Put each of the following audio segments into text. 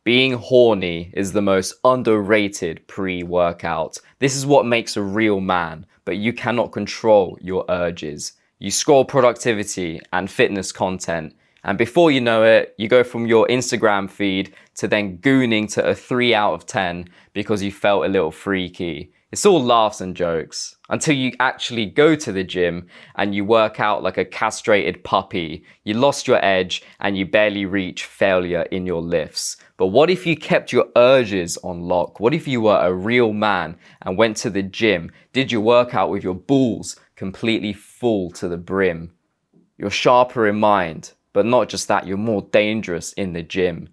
Being horny is the most underrated pre-workout. This is what makes a real man, but you cannot control your urges. You scroll productivity and fitness content, and before you know it, you go from your Instagram feed to then gooning to a 3 out of 10 because you felt a little freaky. It's all laughs and jokes until you actually go to the gym and you work out like a castrated puppy. You lost your edge and you barely reach failure in your lifts. But what if you kept your urges on lock? What if you were a real man and went to the gym, did your workout with your balls completely full to the brim? You're sharper in mind, but not just that, you're more dangerous in the gym.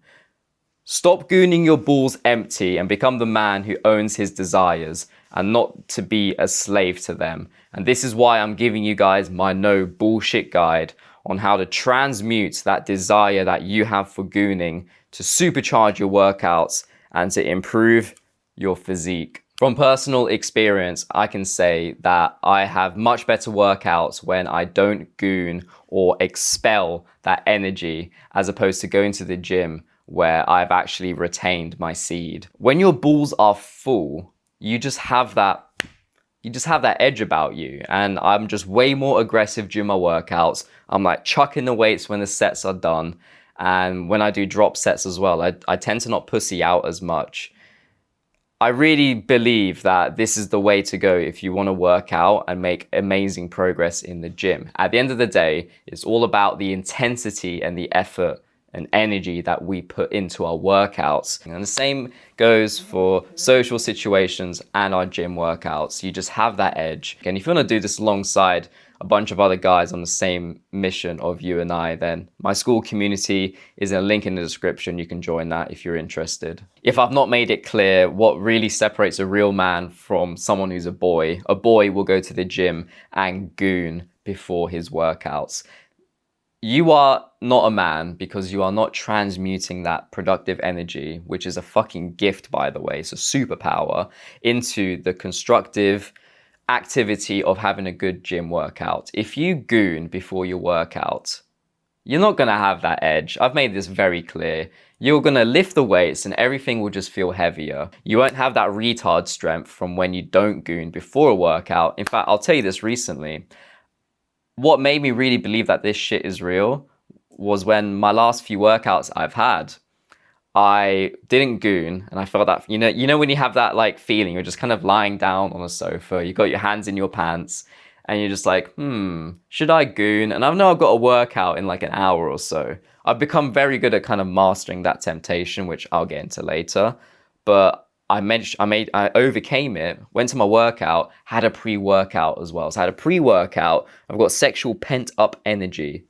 Stop gooning your balls empty and become the man who owns his desires and not to be a slave to them. And this is why I'm giving you guys my no bullshit guide on how to transmute that desire that you have for gooning to supercharge your workouts and to improve your physique. From personal experience, I can say that I have much better workouts when I don't goon or expel that energy as opposed to going to the gym where I've actually retained my seed. When your balls are full, you just have that edge about you. And I'm just way more aggressive during my workouts. I'm like chucking the weights when the sets are done. And when I do drop sets as well, I tend to not pussy out as much. I really believe that this is the way to go if you want to work out and make amazing progress in the gym. At the end of the day, it's all about the intensity and the effort and energy that we put into our workouts. And the same goes for social situations and our gym workouts. You just have that edge. And if you want to do this alongside a bunch of other guys on the same mission of you and I, then my school community is a link in the description. You can join that if you're interested. If I've not made it clear what really separates a real man from someone who's a boy will go to the gym and goon before his workouts. You are not a man because you are not transmuting that productive energy, which is a fucking gift, by the way, it's a superpower, into the constructive activity of having a good gym workout. If you goon before your workout, you're not going to have that edge. I've made this very clear. You're going to lift the weights and everything will just feel heavier. You won't have that retard strength from when you don't goon before a workout. In fact, I'll tell you this recently. What made me really believe that this shit is real was when my last few workouts I've had, I didn't goon and I felt that, you know when you have that like feeling, you're just kind of lying down on a sofa, you got your hands in your pants and you're just like, should I goon? And I know I've got a workout in like an hour or so. I've become very good at kind of mastering that temptation, which I'll get into later. But I overcame it, went to my workout, had a pre-workout as well. So I had a pre-workout, I've got sexual pent-up energy.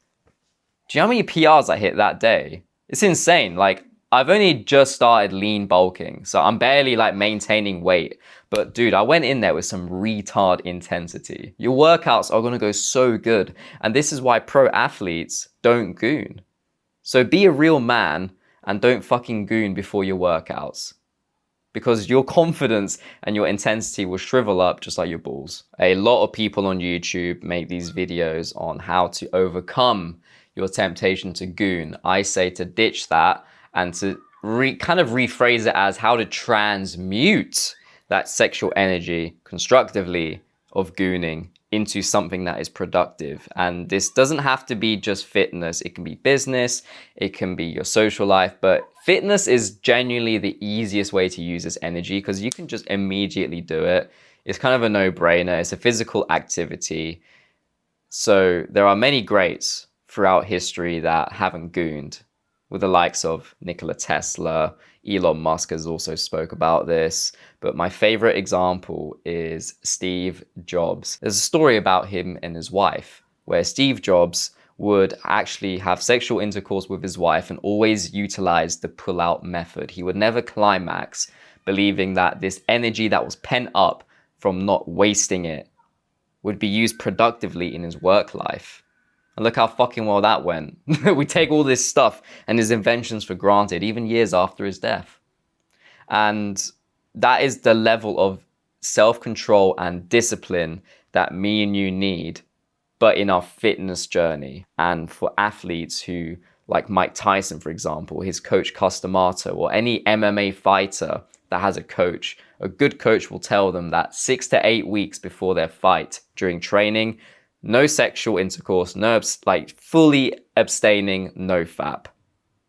Do you know how many PRs I hit that day? It's insane. Like, I've only just started lean bulking, so I'm barely like maintaining weight. But dude, I went in there with some retard intensity. Your workouts are gonna go so good. And this is why pro athletes don't goon. So be a real man and don't fucking goon before your workouts, because your confidence and your intensity will shrivel up just like your balls. A lot of people on YouTube make these videos on how to overcome your temptation to goon. I say to ditch that and to kind of rephrase it as how to transmute that sexual energy constructively of gooning into something that is productive. And this doesn't have to be just fitness. It can be business, it can be your social life, but fitness is genuinely the easiest way to use this energy because you can just immediately do it. It's kind of a no-brainer. It's a physical activity. So there are many greats throughout history that haven't gooned, with the likes of Nikola Tesla. Elon Musk has also spoke about this, but my favorite example is Steve Jobs. There's a story about him and his wife where Steve Jobs would actually have sexual intercourse with his wife and always utilize the pull-out method. He would never climax, believing that this energy that was pent up from not wasting it would be used productively in his work life. And look how fucking well that went. We take all this stuff and his inventions for granted, even years after his death. And that is the level of self-control and discipline that me and you need, but in our fitness journey. And for athletes who like Mike Tyson, for example, his coach Customato, or any MMA fighter that has a coach. A good coach will tell them that 6 to 8 weeks before their fight, during training, no sexual intercourse, no like fully abstaining, no FAP.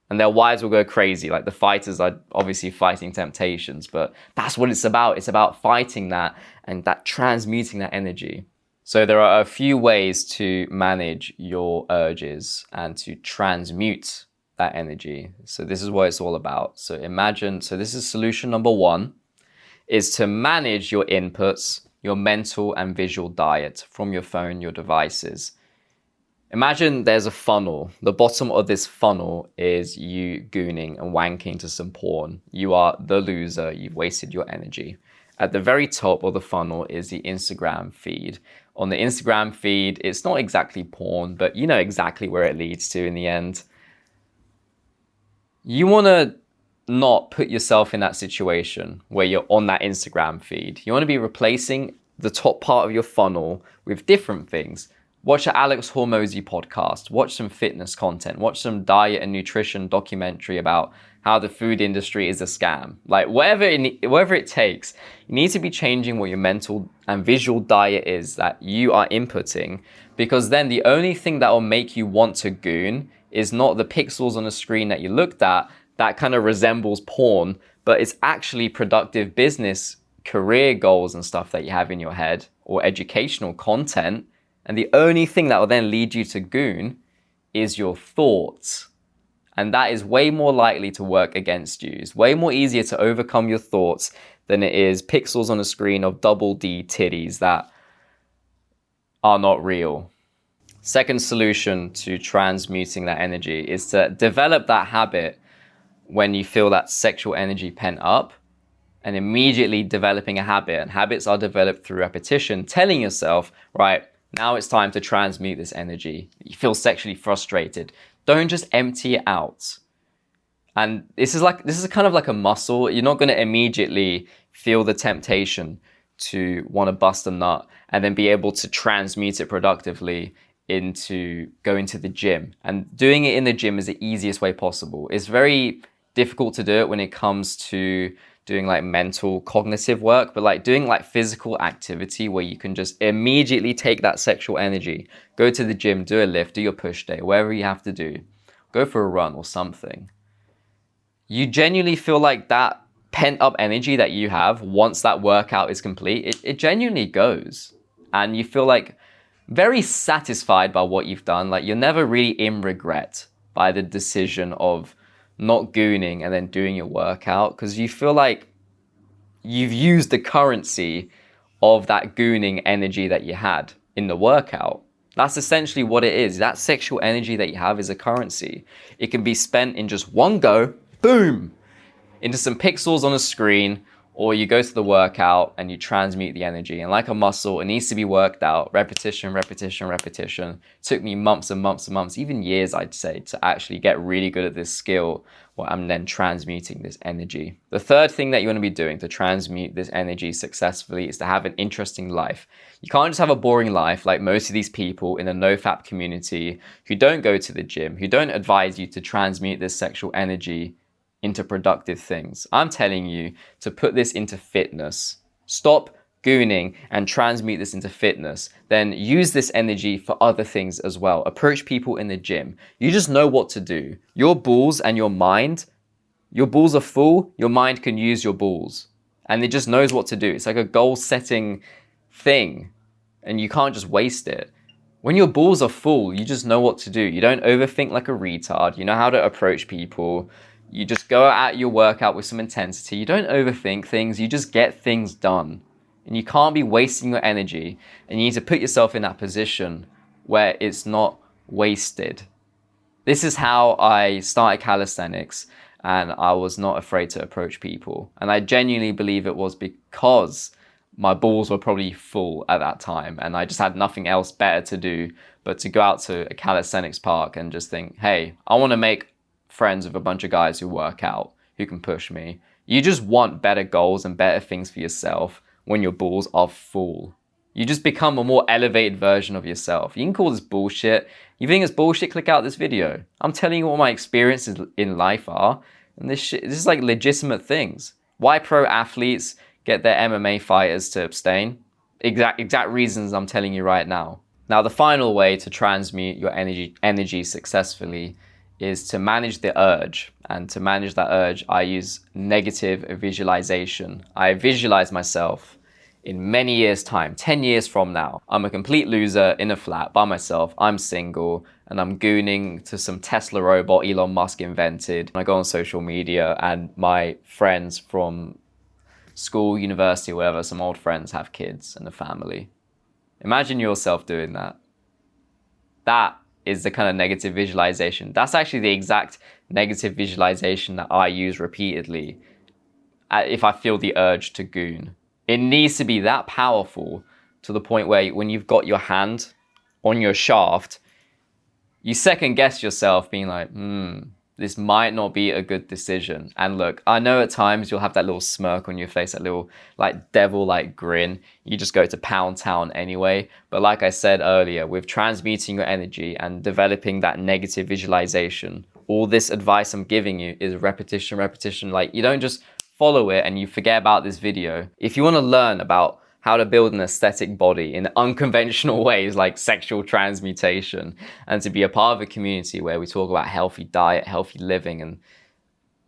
And their wives will go crazy. Like, the fighters are obviously fighting temptations, but that's what it's about. It's about fighting that and that transmuting that energy. So there are a few ways to manage your urges and to transmute that energy. So this is what it's all about. So this is solution number 1, is to manage your inputs, your mental and visual diet from your phone, your devices. Imagine there's a funnel. The bottom of this funnel is you gooning and wanking to some porn. You are the loser. You've wasted your energy. At the very top of the funnel is the Instagram feed. On the Instagram feed, it's not exactly porn, but you know exactly where it leads to in the end. You want to not put yourself in that situation where you're on that Instagram feed. You want to be replacing the top part of your funnel with different things. Watch an Alex Hormozy podcast, watch some fitness content, watch some diet and nutrition documentary about how the food industry is a scam. Like, whatever it takes, you need to be changing what your mental and visual diet is that you are inputting, because then the only thing that will make you want to goon is not the pixels on the screen that you looked at that kind of resembles porn, but it's actually productive business, career goals and stuff that you have in your head, or educational content. And the only thing that will then lead you to goon is your thoughts. And that is way more likely to work against you. It's way more easier to overcome your thoughts than it is pixels on a screen of double D titties that are not real. Second solution to transmuting that energy is to develop that habit when you feel that sexual energy pent up, and immediately developing a habit. And habits are developed through repetition, telling yourself, right, now it's time to transmute this energy. You feel sexually frustrated. Don't just empty it out. And this is kind of like a muscle. You're not going to immediately feel the temptation to want to bust a nut and then be able to transmute it productively into going to the gym. And doing it in the gym is the easiest way possible. It's very difficult to do it when it comes to doing like mental cognitive work, but like doing like physical activity where you can just immediately take that sexual energy, go to the gym, do a lift, do your push day, whatever you have to do, go for a run or something. You genuinely feel like that pent up energy that you have once that workout is complete, it genuinely goes. And you feel like very satisfied by what you've done. Like, you're never really in regret by the decision of not gooning and then doing your workout, because you feel like you've used the currency of that gooning energy that you had in the workout. That's essentially what it is. That sexual energy that you have is a currency. It can be spent in just one go, boom, into some pixels on a screen, or you go to the workout and you transmute the energy. And like a muscle, it needs to be worked out. Repetition, repetition, repetition. It took me months and months and months, even years, I'd say, to actually get really good at this skill where I'm then transmuting this energy. The third thing that you want to be doing to transmute this energy successfully is to have an interesting life. You can't just have a boring life like most of these people in the NoFap community who don't go to the gym, who don't advise you to transmute this sexual energy into productive things. I'm telling you to put this into fitness. Stop gooning and transmute this into fitness. Then use this energy for other things as well. Approach people in the gym. You just know what to do. Your balls and your mind, your balls are full, your mind can use your balls. And it just knows what to do. It's like a goal-setting thing, and you can't just waste it. When your balls are full, you just know what to do. You don't overthink like a retard. You know how to approach people. You just go at your workout with some intensity. You don't overthink things. You just get things done. And you can't be wasting your energy. And you need to put yourself in that position where it's not wasted. This is how I started calisthenics, and I was not afraid to approach people. And I genuinely believe it was because my balls were probably full at that time, and I just had nothing else better to do but to go out to a calisthenics park and just think, hey, I want to make friends with a bunch of guys who work out, who can push me. You just want better goals and better things for yourself when your balls are full. You just become a more elevated version of yourself. You can call this bullshit. You think it's bullshit? Click out this video. I'm telling you what my experiences in life are. And this is like legitimate things. Why pro athletes get their MMA fighters to abstain? Exact reasons I'm telling you right now. Now, the final way to transmute your energy successfully is to manage the urge. And to manage that urge, I use negative visualization. I visualize myself in many years' time, 10 years from now. I'm a complete loser in a flat by myself. I'm single and I'm gooning to some Tesla robot Elon Musk invented. I go on social media and my friends from school, university, whatever, some old friends have kids and a family. Imagine yourself doing that. That is the kind of negative visualization. That's actually the exact negative visualization that I use repeatedly if I feel the urge to goon. It needs to be that powerful to the point where when you've got your hand on your shaft, you second guess yourself being like, this might not be a good decision. And look, I know at times you'll have that little smirk on your face, that little like devil-like grin. You just go to pound town anyway. But like I said earlier, with transmuting your energy and developing that negative visualization, all this advice I'm giving you is repetition. Like you don't just follow it and you forget about this video. If you want to learn about how to build an aesthetic body in unconventional ways like sexual transmutation, and to be a part of a community where we talk about healthy diet, healthy living, and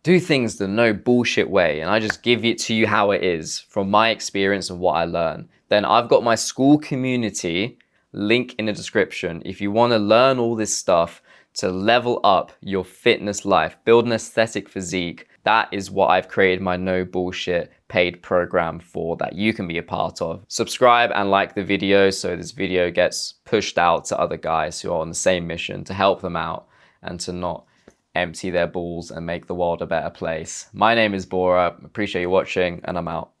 do things the no bullshit way, and I just give it to you how it is from my experience and what I learned, then I've got my school community link in the description. If you want to learn all this stuff to level up your fitness life, build an aesthetic physique, that is what I've created my no bullshit paid program for, that you can be a part of. Subscribe and like the video so this video gets pushed out to other guys who are on the same mission to help them out and to not empty their balls and make the world a better place. My name is Bora. Appreciate you watching and I'm out.